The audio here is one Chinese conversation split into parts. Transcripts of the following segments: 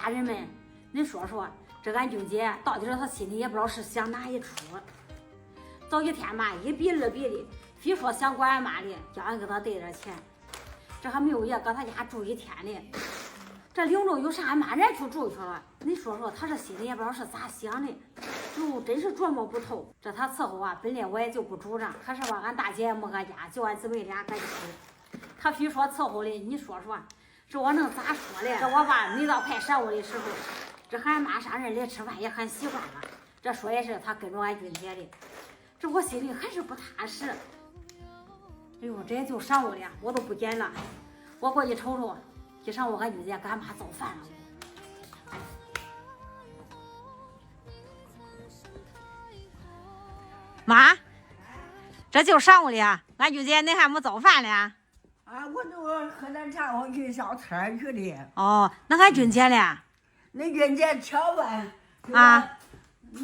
家人们，你说说，这俺俊姐到底是她心里也不知道是想哪一出。早几天嘛，一比二比的，非说想管俺妈的，叫俺给她带点钱。这还没有也搁他家住一天呢。这领着有啥俺妈人去住去了？你说说，他这心里也不知道是咋想的，哟，真是琢磨不透。这他伺候啊，本来我也就不主张，可是吧，俺大姐也没搁家，就俺姊妹俩搁家里。他非说伺候的，你说说，这我能咋说嘞？这我爸每到快晌午的时候，这喊俺妈上这里吃饭也很习惯了。这说也是他跟着俺俊姐的，这我心里还是不踏实。哎呦，这也就上午了，我都不捡了。我过去瞅瞅，一上午俺俊姐给俺妈做饭了。妈，这就上午了，俺俊姐恁还没做饭呢？啊，我都喝点茶，我去上村去的。哦，那俺俊姐呢？那俊姐敲饭啊，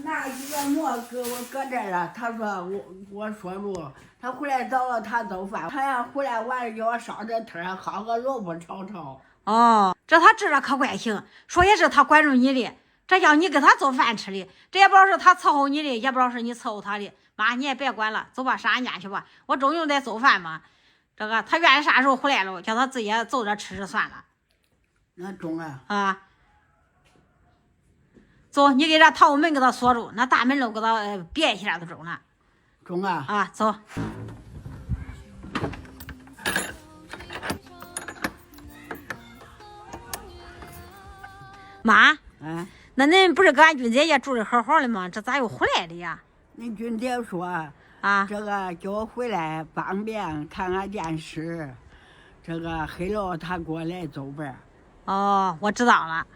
拿一个馍给我搁这儿了。他说我说路，他回来早了，他做饭。他要回来完了给我烧点汤，烤个萝卜炒炒。哦，这他这可怪行，说也是他管着你的，这叫你给他做饭吃的，这也不知道是他伺候你的，也不知道是你伺候他的。妈，你也别管了，走吧，上俺家去吧。我中午得做饭嘛。这个他愿意啥时候回来了，叫他自己走着吃吃算了。那中了啊。走，你给这堂屋门给他锁住，那大门都给他别起来都中了。中了啊，走。妈，那恁不是跟俺俊姐也住的好好的吗？这咋又回来的呀？恁俊姐说啊，这个叫我回来方便看看电视，这个黑了他过来走呗。哦，我知道了。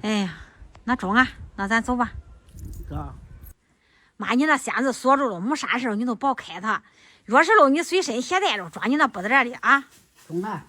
哎呀，那中啊，那咱走吧。走。妈，你那箱子锁住了，没啥事你都别开它。钥匙漏你随身携带着，装你那布袋里啊。中了。